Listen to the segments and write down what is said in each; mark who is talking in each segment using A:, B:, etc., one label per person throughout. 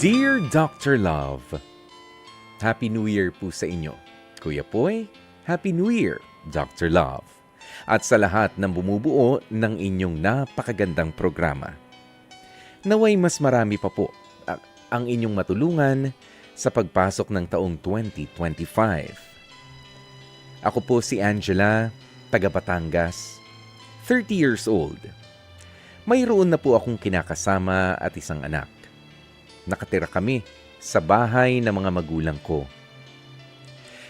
A: Dear Dr. Love, Happy New Year po sa inyo. Kuya Poy, Happy New Year, Dr. Love. At sa lahat ng bumubuo ng inyong napakagandang programa. Naway mas marami pa po ang inyong matulungan sa pagpasok ng taong 2025. Ako po si Angela, taga Batangas, 30 years old. Mayroon na po akong kinakasama at isang anak. Nakatira kami sa bahay ng mga magulang ko.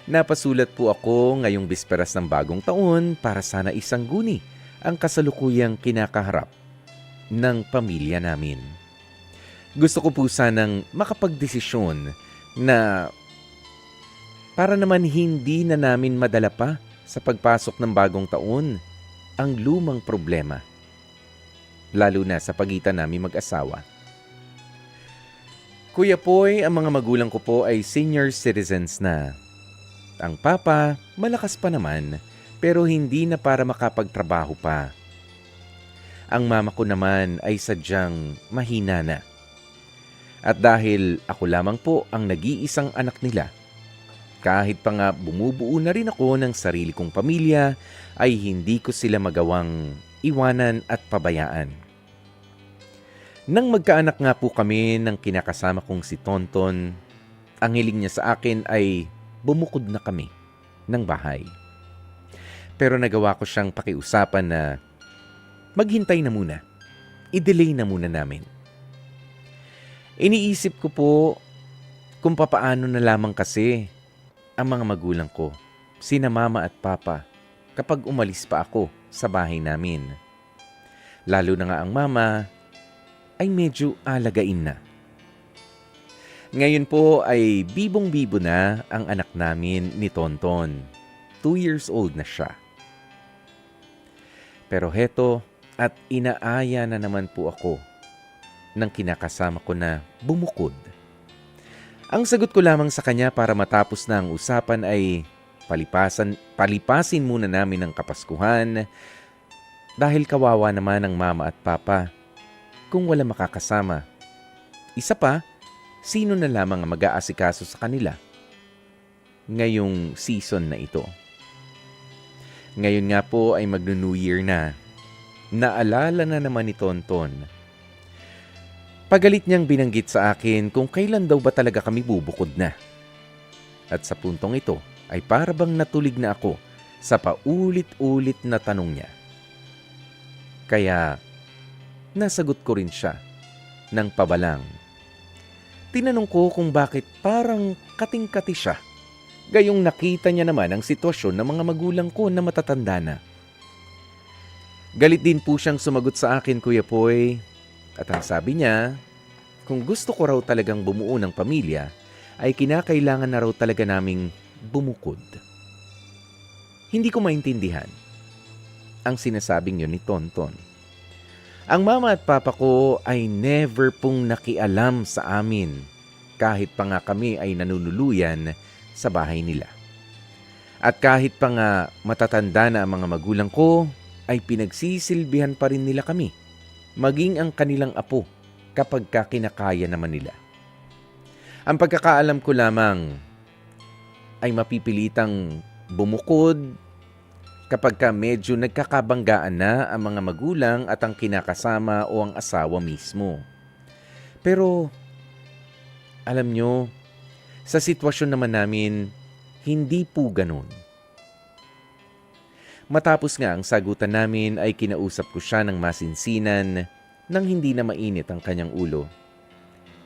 A: Napasulat po ako ngayong bisperas ng bagong taon para sana isangguni ang kasalukuyang kinakaharap ng pamilya namin. Gusto ko po sanang makapagdesisyon na para naman hindi na namin madala pa sa pagpasok ng bagong taon ang lumang problema, lalo na sa pagitan namin mag-asawa. Kuya Poy, ang mga magulang ko po ay senior citizens na. Ang papa, malakas pa naman, pero hindi na para makapagtrabaho pa. Ang mama ko naman ay sadyang mahina na. At dahil ako lamang po ang nag-iisang anak nila, kahit pa nga bumubuo na rin ako ng sarili kong pamilya, ay hindi ko sila magawang iwanan at pabayaan. Nang magkaanak nga po kami ng kinakasama kong si Tonton, ang hiling niya sa akin ay bumukod na kami ng bahay. Pero nagawa ko siyang pakiusapan na maghintay na muna, i-delay na muna namin. Iniisip ko po kung papaano na lamang kasi ang mga magulang ko, sina mama at papa, kapag umalis pa ako sa bahay namin. Lalo na nga ang mama ay medyo alagain na. Ngayon po ay bibong-bibo na ang anak namin ni Tonton. 2 years old na siya. Pero heto at inaaya na naman po ako ng kinakasama ko na bumukod. Ang sagot ko lamang sa kanya para matapos na ang usapan ay palipasin muna namin ang Kapaskuhan dahil kawawa naman ang mama at papa kung wala makakasama. Isa pa, sino na lamang ang mag-aasikaso sa kanila ngayong season na ito. Ngayon nga po ay magno-New Year na. Naalala na naman ni Tonton. Pagalit niyang binanggit sa akin kung kailan daw ba talaga kami bubukod na. At sa puntong ito ay para bang natulig na ako sa paulit-ulit na tanong niya. Kaya nasagot ko rin siya ng pabalang. Tinanong ko kung bakit parang kating-kati siya, gayong nakita niya naman ang sitwasyon ng mga magulang ko na matatanda na. Galit din po siyang sumagot sa akin, Kuya Poy, at ang sabi niya, kung gusto ko raw talagang bumuo ng pamilya, ay kinakailangan na raw talaga naming bumukod. Hindi ko maintindihan ang sinasabing yun ni Tonton. Ang mama at papa ko ay never pong nakialam sa amin kahit pa nga kami ay nanunuluyan sa bahay nila. At kahit pa nga matatanda na ang mga magulang ko, ay pinagsisilbihan pa rin nila kami, maging ang kanilang apo kapag kinakaya naman nila. Ang pagkakaalam ko lamang ay mapipilitang bumukod kapag medyo nagkakabanggaan na ang mga magulang at ang kinakasama o ang asawa mismo. Pero, alam nyo, sa sitwasyon naman namin, hindi po ganun. Matapos nga ang sagutan namin ay kinausap ko siya ng masinsinan nang hindi na mainit ang kanyang ulo.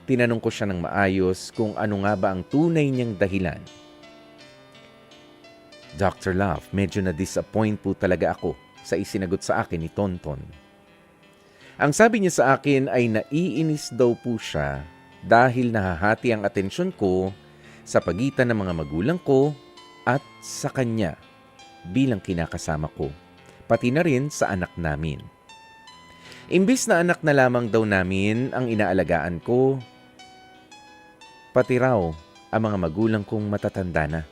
A: Tinanong ko siya ng maayos kung ano nga ba ang tunay niyang dahilan. Dr. Love, medyo na-disappoint po talaga ako sa isinagot sa akin ni Tonton. Ang sabi niya sa akin ay naiinis daw po siya dahil nahahati ang atensyon ko sa pagitan ng mga magulang ko at sa kanya bilang kinakasama ko, pati na rin sa anak namin. Imbis na anak na lamang daw namin ang inaalagaan ko, pati raw ang mga magulang kong matatanda na.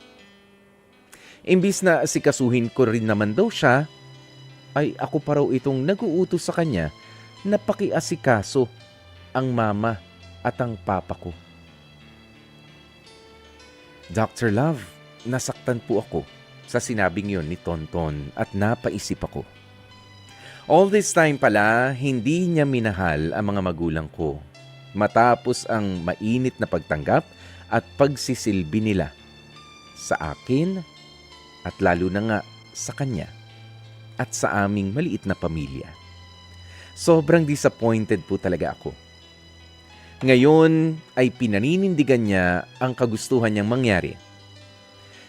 A: Imbis na asikasuhin ko rin naman daw siya, ay ako pa raw itong nag-uutos sa kanya na pakiasikaso ang mama at ang papa ko. Dr. Love, nasaktan po ako sa sinabing yon ni Tonton at napaisip ako. All this time pala, hindi niya minahal ang mga magulang ko matapos ang mainit na pagtanggap at pagsisilbi nila sa akin at lalo na nga sa kanya at sa aming maliit na pamilya. Sobrang disappointed po talaga ako. Ngayon ay pinaninindigan niya ang kagustuhan niyang mangyari.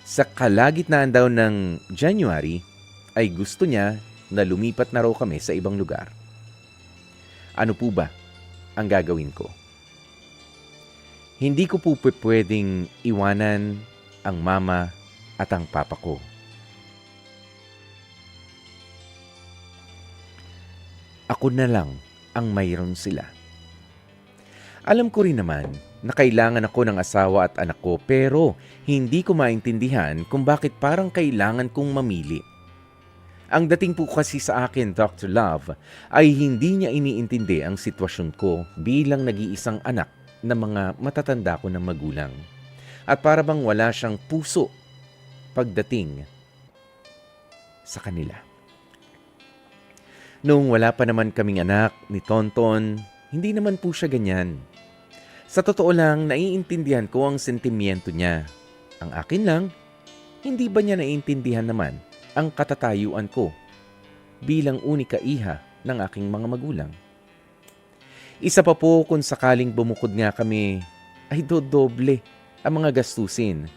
A: Sa kalagitnaan daw ng January ay gusto niya na lumipat na raw kami sa ibang lugar. Ano po ba ang gagawin ko? Hindi ko po pwedeng iwanan ang mama at ang papa ko. Ako na lang ang mayroon sila. Alam ko rin naman na kailangan ako ng asawa at anak ko pero hindi ko maintindihan kung bakit parang kailangan kong mamili. Ang dating po kasi sa akin, Dr. Love, ay hindi niya iniintindi ang sitwasyon ko bilang nag-iisang anak ng mga matatanda ko ng magulang. At para bang wala siyang puso pagdating sa kanila. Noong wala pa naman kaming anak ni Tonton, hindi naman po siya ganyan. Sa totoo lang, naiintindihan ko ang sentimiento niya. Ang akin lang, hindi ba niya naiintindihan naman ang katatayuan ko bilang unika iha ng aking mga magulang? Isa pa po kung sakaling bumukod nga kami, ay dodoble ang mga gastusin.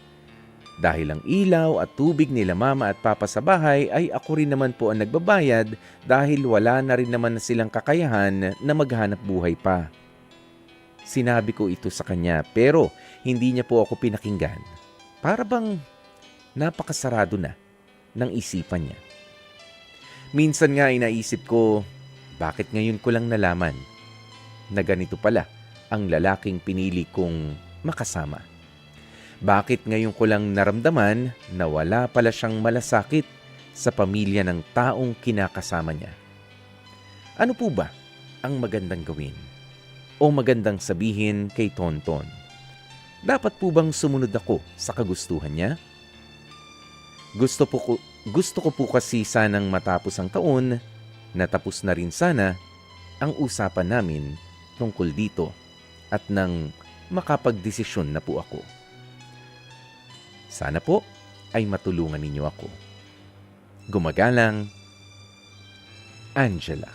A: Dahil ang ilaw at tubig nila mama at papa sa bahay ay ako rin naman po ang nagbabayad dahil wala na rin naman silang kakayahan na maghanap buhay pa. Sinabi ko ito sa kanya pero hindi niya po ako pinakinggan. Para bang napakasarado na ng isipan niya. Minsan nga inaisip ko, bakit ngayon ko lang nalaman na ganito pala ang lalaking pinili kong makasama? Bakit ngayon ko lang naramdaman na wala pala siyang malasakit sa pamilya ng taong kinakasama niya? Ano po ba ang magandang gawin o magandang sabihin kay Tonton? Dapat po bang sumunod ako sa kagustuhan niya? Gusto ko po kasi sanang matapos ang taon na tapos na rin sana ang usapan namin tungkol dito at nang makapagdesisyon na po ako. Sana po ay matulungan ninyo ako. Gumagalang, Angela.